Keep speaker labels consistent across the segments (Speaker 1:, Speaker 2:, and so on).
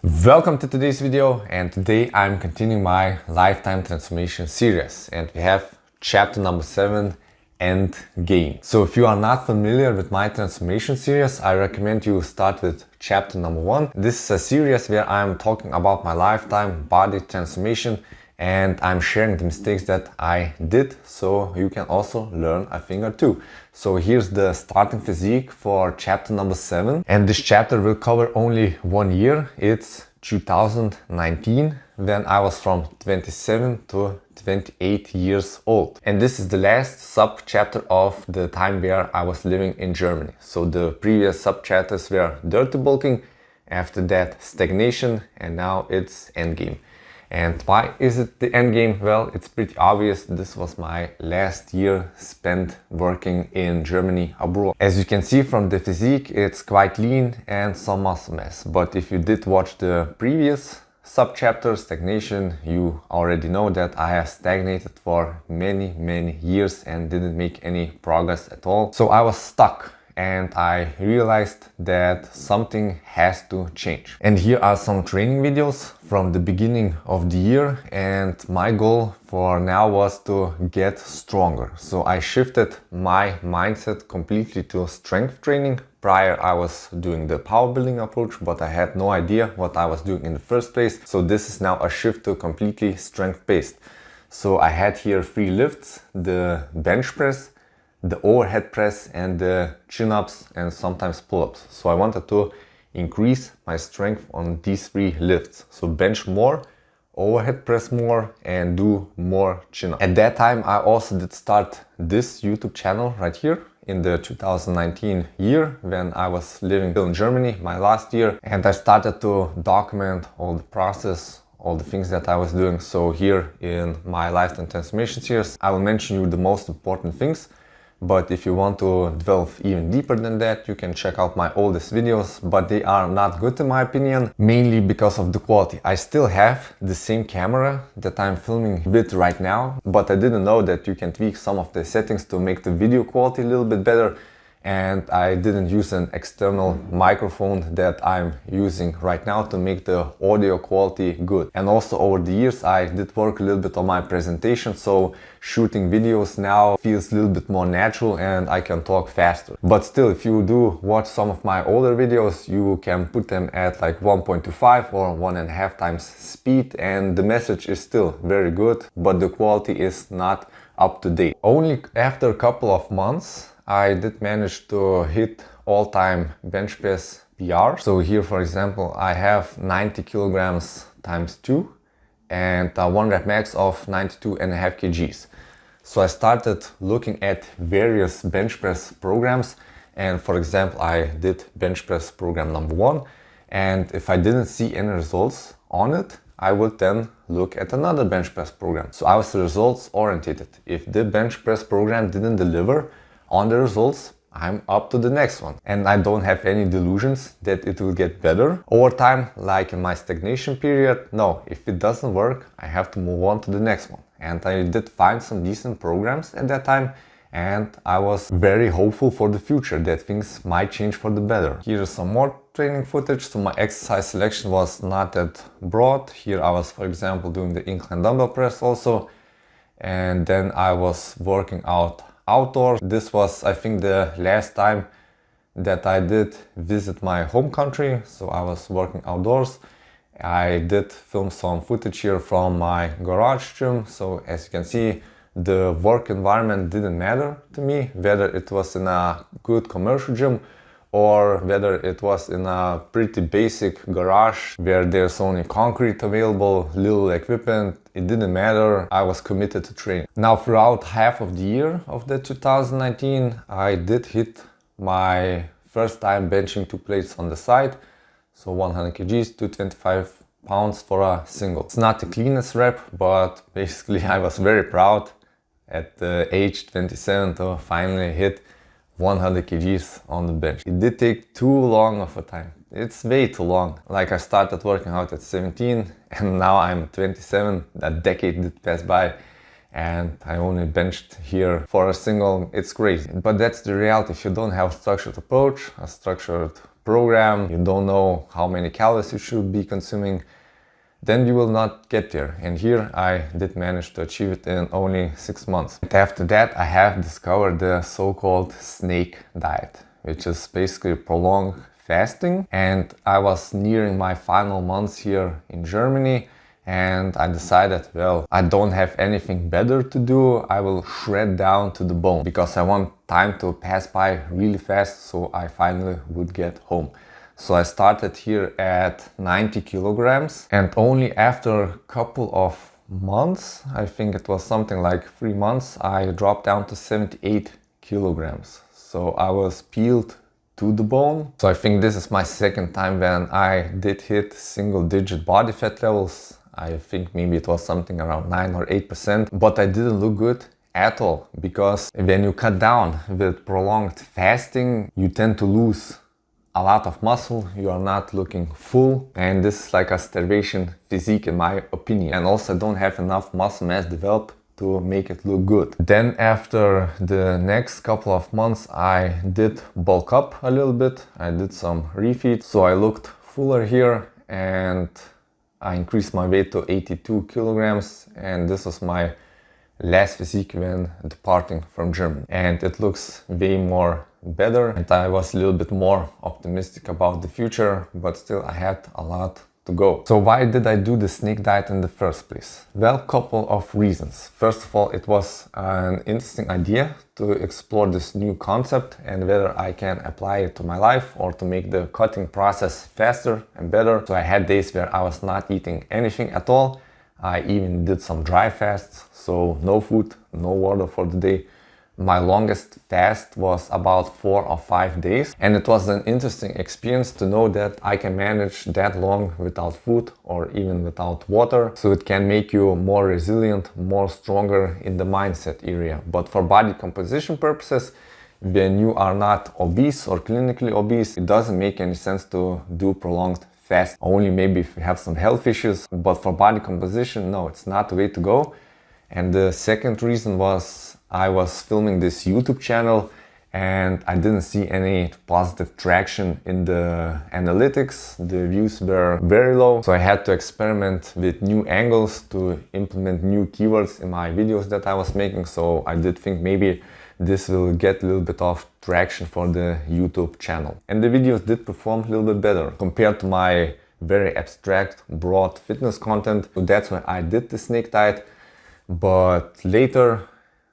Speaker 1: Welcome to today's video, and today I'm continuing my lifetime transformation series, and we have chapter number 7, Endgame. So if you are not familiar with my transformation series, I recommend you start with chapter number 1. This is a series where I'm talking about my lifetime body transformation, and I'm sharing the mistakes that I did so you can also learn a thing or two. So here's the starting physique for chapter number 7, and this chapter will cover only 1 year. It's 2019, when I was from 27 to 28 years old. And this is the last sub chapter of the time where I was living in Germany. So the previous sub chapters were dirty bulking, after that stagnation, and now it's endgame. And why is it the endgame? Well, it's pretty obvious. This was my last year spent working in Germany abroad. As you can see from the physique, it's quite lean and some muscle mass. But if you did watch the previous sub-chapter, stagnation, you already know that I have stagnated for many years and didn't make any progress at all. So I was stuck. And I realized that something has to change. And here are some training videos from the beginning of the year, and my goal for now was to get stronger. So I shifted my mindset completely to strength training. Prior I was doing the power building approach, but I had no idea what I was doing in the first place. So this is now a shift to completely strength based. So I had here 3 lifts: the bench press, the overhead press, and the chin-ups, and sometimes pull-ups. So I wanted to increase my strength on these 3 lifts. So bench more, overhead press more, and do more chin-ups. At that time I also did start this YouTube channel right here in the 2019 year, when I was living in Germany, my last year, and I started to document all the process, all the things that I was doing. So here in my lifetime transformation series, I will mention you the most important things. But if you want to delve even deeper than that, you can check out my oldest videos, but they are not good in my opinion, mainly because of the quality. I still have the same camera that I'm filming with right now, but I didn't know that you can tweak some of the settings to make the video quality a little bit better. And I didn't use an external microphone that I'm using right now to make the audio quality good. And also over the years I did work a little bit on my presentation, so shooting videos now feels a little bit more natural and I can talk faster. But still, if you do watch some of my older videos, you can put them at like 1.25 or 1.5 times speed, and the message is still very good, but the quality is not up to date. Only after a couple of months I did manage to hit all-time bench press PR. So here, for example, I have 90 kilograms times 2 and a 1 rep max of 92.5 kgs. So I started looking at various bench press programs, and for example, I did bench press program number 1, and if I didn't see any results on it, I would then look at another bench press program. So I was results oriented. If the bench press program didn't deliver on the results, I'm up to the next one. And I don't have any delusions that it will get better over time, like in my stagnation period. No, if it doesn't work, I have to move on to the next one. And I did find some decent programs at that time, and I was very hopeful for the future that things might change for the better. Here's some more training footage. So my exercise selection was not that broad. Here I was, for example, doing the incline dumbbell press also, and then I was working out outdoors. This was, I think, the last time that I did visit my home country, so I was working outdoors. I did film some footage here from my garage gym. So as you can see, the work environment didn't matter to me, whether it was in a good commercial gym or whether it was in a pretty basic garage where there's only concrete available, little equipment. It didn't matter. I was committed to training. Now, throughout half of the year of the 2019, I did hit my first time benching 2 plates on the side. So 100 kgs, 225 pounds for a single. It's not the cleanest rep, but basically I was very proud at the age 27 to finally hit 100 kgs on the bench. It did take too long of a time. It's way too long. Like, I started working out at 17 and now I'm 27. A decade did pass by and I only benched here for a single. It's crazy. But that's the reality. If you don't have a structured approach, a structured program, you don't know how many calories you should be consuming, then you will not get there. And here I did manage to achieve it in only 6 months. And after that, I have discovered the so-called snake diet, which is basically prolonged fasting. And I was nearing my final months here in Germany, and I decided, well, I don't have anything better to do. I will shred down to the bone because I want time to pass by really fast so I finally would get home. So I started here at 90 kilograms, and only after a couple of months, I think it was something like 3 months, I dropped down to 78 kilograms. So I was peeled to the bone. So I think this is my second time when I did hit single-digit body fat levels. I think maybe it was something around 9 or 8%, but I didn't look good at all, because when you cut down with prolonged fasting, you tend to lose a lot of muscle, you are not looking full, and this is like a starvation physique in my opinion. And also I don't have enough muscle mass developed to make it look good. Then after the next couple of months, I did bulk up a little bit. I did some refeed, so I looked fuller here, and I increased my weight to 82 kilograms, and this was my last physique when departing from Germany. And it looks way more better, and I was a little bit more optimistic about the future, but still I had a lot to go. So why did I do the snake diet in the first place? Well, couple of reasons. First of all, it was an interesting idea to explore this new concept and whether I can apply it to my life or to make the cutting process faster and better. So I had days where I was not eating anything at all. I even did some dry fasts, so no food, no water for the day. My longest fast was about 4 or 5 days, and it was an interesting experience to know that I can manage that long without food or even without water. So it can make you more resilient, more stronger in the mindset area. But for body composition purposes, when you are not obese or clinically obese, it doesn't make any sense to do prolonged fast. Only maybe if you have some health issues, but for body composition, no, it's not the way to go. And the second reason was I was filming this YouTube channel and I didn't see any positive traction in the analytics. The views were very low, so I had to experiment with new angles to implement new keywords in my videos that I was making. So I did think maybe this will get a little bit of traction for the YouTube channel. And the videos did perform a little bit better compared to my very abstract, broad fitness content. So that's why I did the snake diet. But later,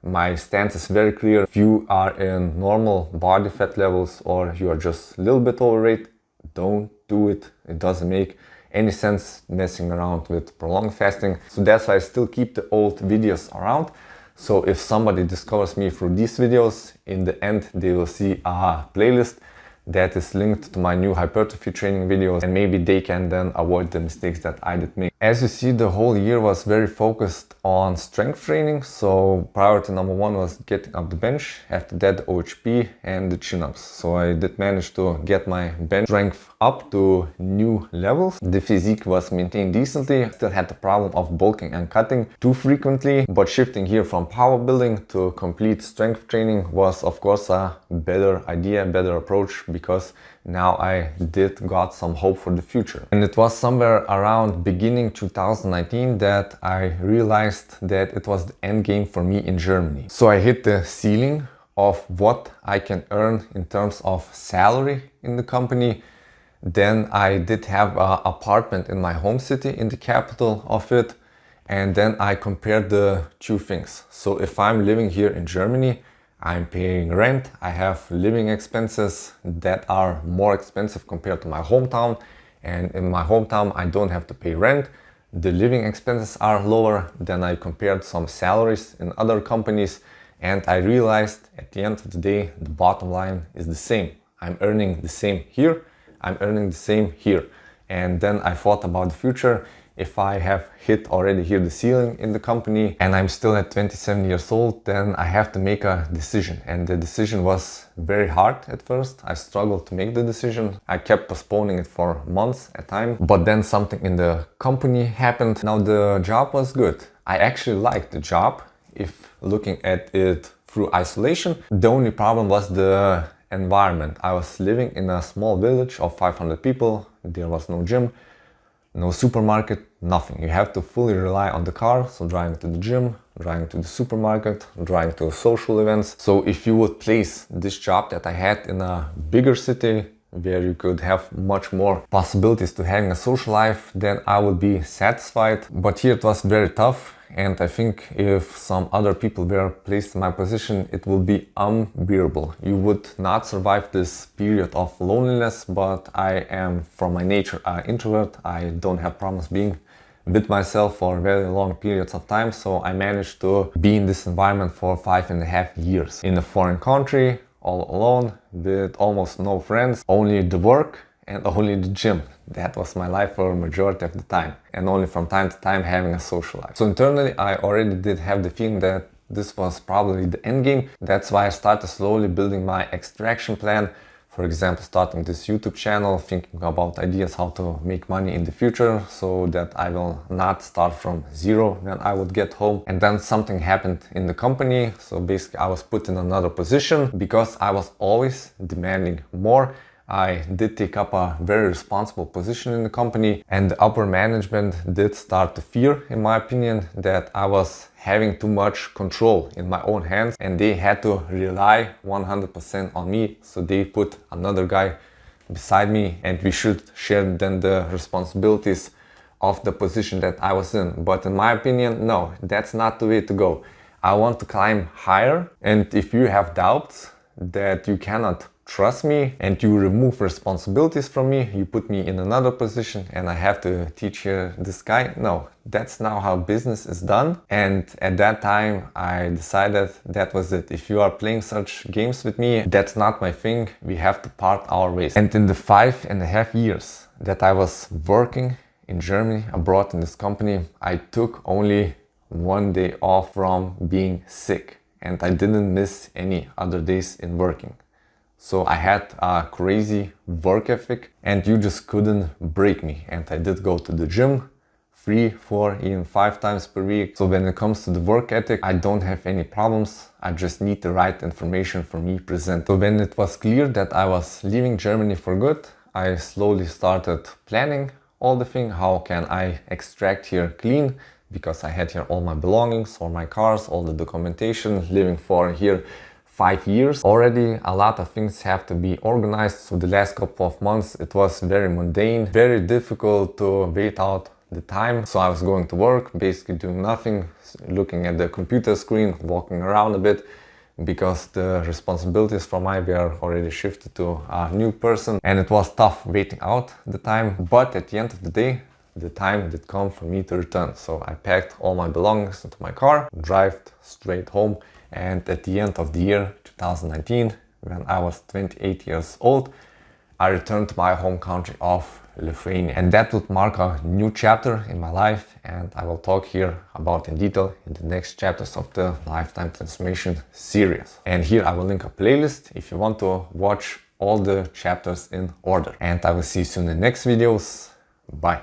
Speaker 1: my stance is very clear. If you are in normal body fat levels or you are just a little bit overweight, don't do it. It doesn't make any sense messing around with prolonged fasting. So that's why I still keep the old videos around. So if somebody discovers me through these videos, in the end they will see a playlist that is linked to my new hypertrophy training videos, and maybe they can then avoid the mistakes that I did make. As you see, the whole year was very focused on strength training. So priority number 1 was getting up the bench, after that the OHP and the chin-ups. So I did manage to get my bench strength up to new levels. The physique was maintained decently. I still had the problem of bulking and cutting too frequently, but shifting here from power building to complete strength training was of course a better idea, better approach, because now I did got some hope for the future. And it was somewhere around beginning 2019 that I realized that it was the end game for me in Germany. So I hit the ceiling of what I can earn in terms of salary in the company. Then I did have an apartment in my home city, in the capital of it. And then I compared the two things. So if I'm living here in Germany, I'm paying rent, I have living expenses that are more expensive compared to my hometown. And in my hometown, I don't have to pay rent. The living expenses are lower. Then I compared some salaries in other companies, and I realized at the end of the day, the bottom line is the same. I'm earning the same here, I'm earning the same here. And then I thought about the future. If I have hit already here the ceiling in the company and I'm still at 27 years old, then I have to make a decision. And the decision was very hard at first. I struggled to make the decision. I kept postponing it for months at a time. But then something in the company happened. Now the job was good. I actually liked the job if looking at it through isolation. The only problem was the environment. I was living in a small village of 500 people. There was no gym, no supermarket, nothing. You have to fully rely on the car, so driving to the gym, driving to the supermarket, driving to social events. So if you would place this job that I had in a bigger city where you could have much more possibilities to having a social life, then I would be satisfied. But here it was very tough, and I think if some other people were placed in my position, it would be unbearable. You would not survive this period of loneliness, but I am from my nature an introvert. I don't have problems being with myself for very long periods of time, so I managed to be in this environment for 5.5 years in a foreign country, all alone, with almost no friends, only the work and only the gym. That was my life for a majority of the time, and only from time to time having a social life. So internally I already did have the feeling that this was probably the end game. That's why I started slowly building my extraction plan. For example, starting this YouTube channel, thinking about ideas how to make money in the future so that I will not start from zero when I would get home. And then something happened in the company. So basically I was put in another position because I was always demanding more. I did take up a very responsible position in the company, and the upper management did start to fear, in my opinion, that I was having too much control in my own hands, and they had to rely 100% on me. So they put another guy beside me, and we should share then the responsibilities of the position that I was in. But in my opinion, no, that's not the way to go. I want to climb higher, and if you have doubts that you cannot trust me and you remove responsibilities from me, you put me in another position and I have to teach here this guy. No, that's not how business is done. And at that time I decided that was it. If you are playing such games with me, that's not my thing. We have to part our ways. And in the 5.5 years that I was working in Germany, abroad in this company, I took only 1 day off from being sick, and I didn't miss any other days in working. So I had a crazy work ethic, and you just couldn't break me. And I did go to the gym 3, 4, even 5 times per week. So when it comes to the work ethic, I don't have any problems. I just need the right information for me present. So when it was clear that I was leaving Germany for good, I slowly started planning all the things. How can I extract here clean? Because I had here all my belongings, all my cars, all the documentation, living for here 5 years. Already a lot of things have to be organized. So the last couple of months it was very mundane, very difficult to wait out the time. So I was going to work, basically doing nothing, looking at the computer screen, walking around a bit, because the responsibilities from I were already shifted to a new person, and it was tough waiting out the time. But at the end of the day, the time did come for me to return. So I packed all my belongings into my car, drove straight home. And at the end of the year 2019, when I was 28 years old, I returned to my home country of Lithuania. And that would mark a new chapter in my life, and I will talk here about in detail in the next chapters of the Lifetime Transformation series. And here I will link a playlist if you want to watch all the chapters in order. And I will see you soon in the next videos. Bye.